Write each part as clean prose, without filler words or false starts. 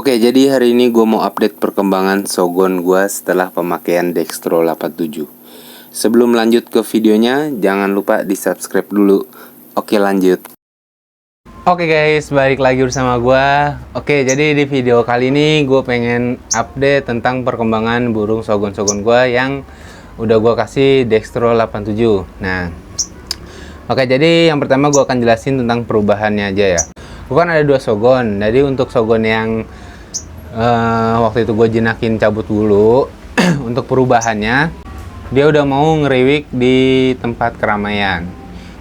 Oke, jadi hari ini gue mau update perkembangan Shogun gue setelah pemakaian Dextro 87. Sebelum lanjut ke videonya, jangan lupa di subscribe dulu. Oke, lanjut. Oke guys, balik lagi bersama gue. Oke, jadi di video kali ini gue pengen update tentang perkembangan burung Shogun gue yang udah gue kasih Dextro 87. Nah, oke, jadi yang pertama gue akan jelasin tentang perubahannya aja ya. Bukan ada dua Shogun. Jadi untuk Shogun yang waktu itu gue jenakin cabut dulu, untuk perubahannya dia udah mau ngeriwik di tempat keramaian.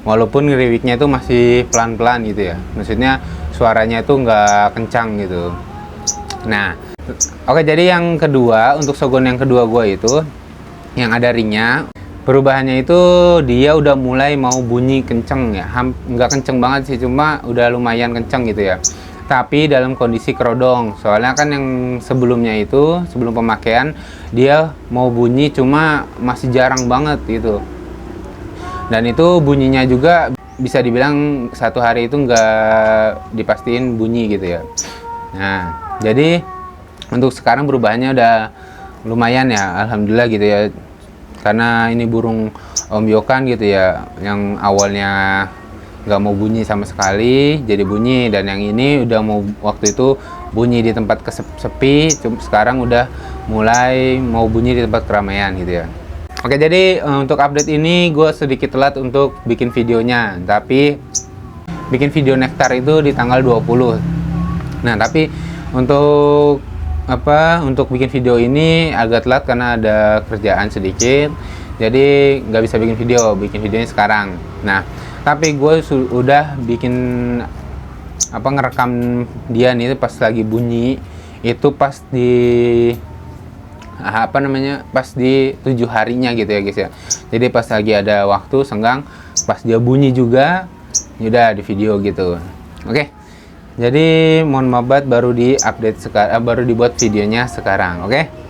Walaupun ngeriwiknya itu masih pelan-pelan gitu ya. Maksudnya suaranya itu nggak kencang gitu. Nah, oke, jadi yang kedua, untuk Shogun yang kedua gue itu yang ada ringnya, perubahannya itu dia udah mulai mau bunyi kenceng ya. Nggak kenceng banget sih, cuma udah lumayan kenceng gitu ya, tapi dalam kondisi kerodong. Soalnya kan yang sebelumnya itu, sebelum pemakaian, dia mau bunyi cuma masih jarang banget gitu. Dan itu bunyinya juga bisa dibilang satu hari itu nggak dipastiin bunyi gitu ya. Nah, jadi untuk sekarang perubahannya udah lumayan ya, alhamdulillah gitu ya. Karena ini burung ombyokan gitu ya, yang awalnya nggak mau bunyi sama sekali jadi bunyi, dan yang ini udah mau, waktu itu bunyi di tempat sepi, sekarang udah mulai mau bunyi di tempat keramaian gitu ya. Oke, jadi untuk update ini gue sedikit telat untuk bikin videonya, tapi bikin video nektar itu di tanggal 20. Nah, tapi untuk untuk bikin video ini agak telat karena ada kerjaan sedikit, jadi nggak bisa bikin videonya sekarang. Nah, tapi gue udah bikin ngerekam dia nih pas lagi bunyi itu, pas di pas di 7 harinya gitu ya guys ya. Jadi pas lagi ada waktu senggang, pas dia bunyi juga, udah di video gitu. Oke, jadi mohon maaf banget baru di update sekarang, baru dibuat videonya sekarang. Oke.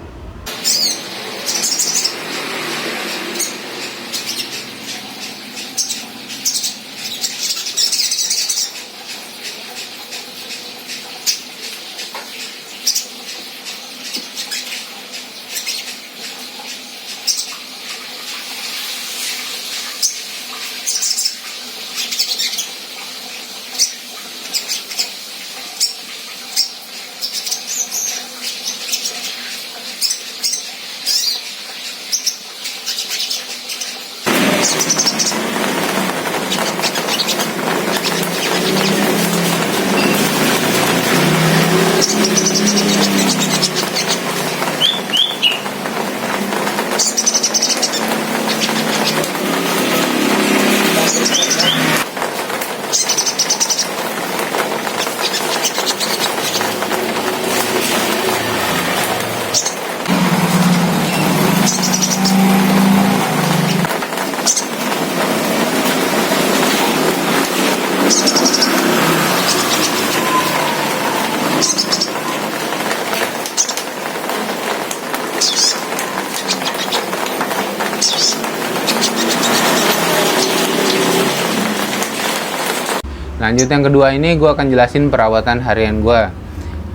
Lanjut yang kedua ini gue akan jelasin perawatan harian gue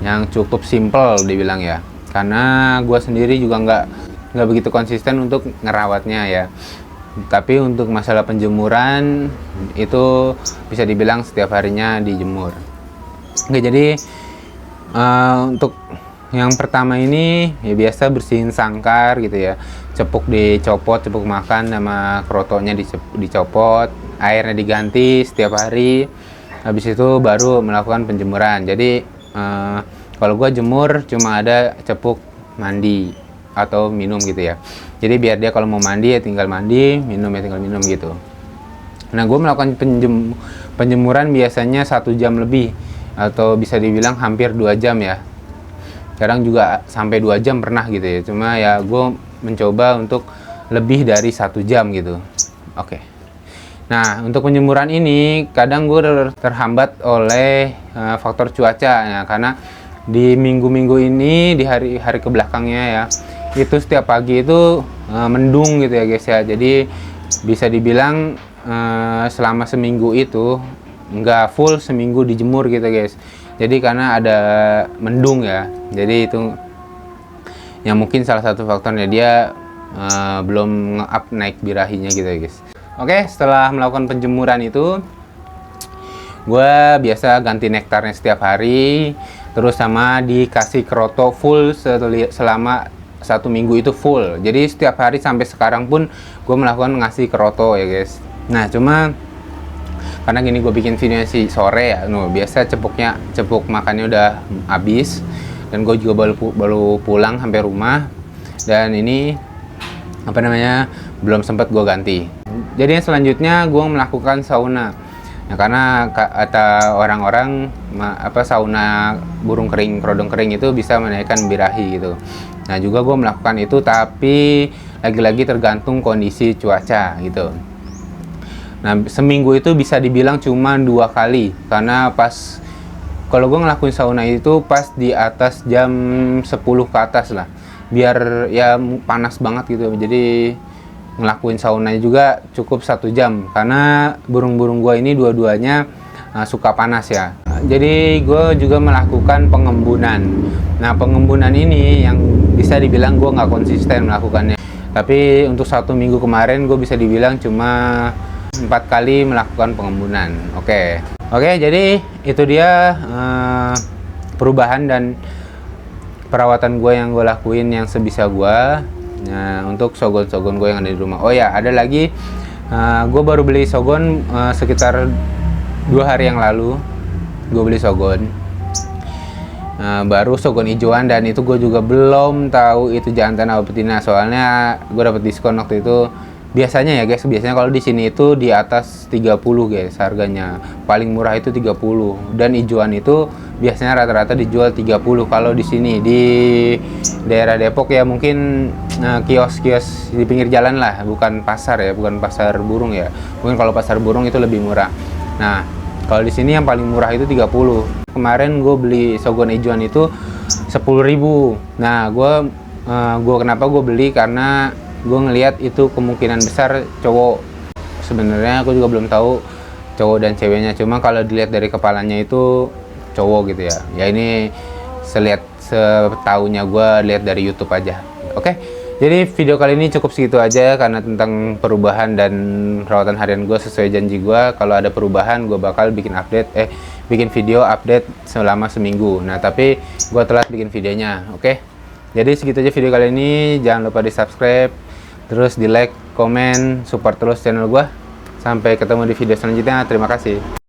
yang cukup simple dibilang ya, karena gue sendiri juga nggak begitu konsisten untuk ngerawatnya ya. Tapi untuk masalah penjemuran itu bisa dibilang setiap harinya dijemur. Oke, jadi untuk yang pertama ini ya biasa bersihin sangkar gitu ya, cepuk makan sama krotonya dicopot, airnya diganti setiap hari. Habis itu baru melakukan penjemuran. Jadi kalau gue jemur cuma ada cepuk mandi atau minum gitu ya. Jadi biar dia kalau mau mandi ya tinggal mandi, minum ya tinggal minum gitu. Nah, gue melakukan penjemuran biasanya 1 jam lebih, atau bisa dibilang hampir 2 jam ya. Kadang juga sampai 2 jam pernah gitu ya. Cuma ya gue mencoba untuk lebih dari 1 jam gitu. Oke. Nah, untuk penjemuran ini kadang gue terhambat oleh faktor cuaca ya, karena di minggu-minggu ini, di hari-hari kebelakangnya ya, itu setiap pagi itu mendung gitu ya guys ya. Jadi bisa dibilang selama seminggu itu nggak full seminggu dijemur gitu guys. Jadi karena ada mendung ya, jadi itu yang mungkin salah satu faktornya dia belum nge-up naik birahinya gitu ya guys. Oke, setelah melakukan penjemuran itu gue biasa ganti nektarnya setiap hari, terus sama dikasih kroto full selama 1 minggu itu full. Jadi setiap hari sampai sekarang pun gue melakukan ngasih kroto ya guys. Nah cuma karena gini, gue bikin videonya sore ya, biasa cepuk makannya udah habis, dan gue juga baru pulang sampai rumah, dan ini apa namanya belum sempat gue ganti. Jadi yang selanjutnya gue melakukan sauna. Nah, karena kata orang-orang sauna burung kering, kerodong kering itu bisa menaikkan birahi gitu. Nah juga gue melakukan itu, tapi lagi-lagi tergantung kondisi cuaca gitu. Nah seminggu itu bisa dibilang cuma 2 kali, karena pas kalau gue ngelakuin sauna itu pas di atas jam 10 ke atas lah, biar ya panas banget gitu. Jadi ngelakuin saunanya juga cukup 1 jam, karena burung-burung gue ini dua-duanya suka panas ya. Jadi gue juga melakukan pengembunan. Nah pengembunan ini yang bisa dibilang gue nggak konsisten melakukannya, tapi untuk 1 minggu kemarin gue bisa dibilang cuma 4 kali melakukan pengembunan. Oke, jadi itu dia perubahan dan perawatan gue yang gue lakuin yang sebisa gue. Nah untuk sogon-sogon gue yang ada di rumah. Oh ya, ada lagi, gue baru beli sogon sekitar 2 hari yang lalu. Gue beli sogon baru, sogon hijauan, dan itu gue juga belum tahu itu jantan atau betina, soalnya gue dapet diskon waktu itu. Biasanya ya guys, kalau di sini itu di atas 30 guys harganya, paling murah itu 30, dan hijauan itu biasanya rata-rata dijual 30. Kalau di sini di daerah Depok ya mungkin kios-kios di pinggir jalan lah, bukan pasar ya, bukan pasar burung ya. Mungkin kalau pasar burung itu lebih murah. Nah kalau di sini yang paling murah itu 30. Kemarin gue beli sogon hijauan itu 10.000. Nah gue kenapa gue beli, karena gue ngelihat itu kemungkinan besar cowok. Sebenarnya aku juga belum tahu cowok dan ceweknya, cuma kalau dilihat dari kepalanya itu cowok gitu ya. Ya ini setahunya gue lihat dari YouTube aja. Oke, jadi video kali ini cukup segitu aja, karena tentang perubahan dan perawatan harian gue sesuai janji gue. Kalau ada perubahan gue bakal bikin video update selama seminggu. Nah tapi gue telat bikin videonya. Oke, jadi segitu aja video kali ini. Jangan lupa di subscribe, terus di like, komen, support terus channel gue. Sampai ketemu di video selanjutnya. Terima kasih.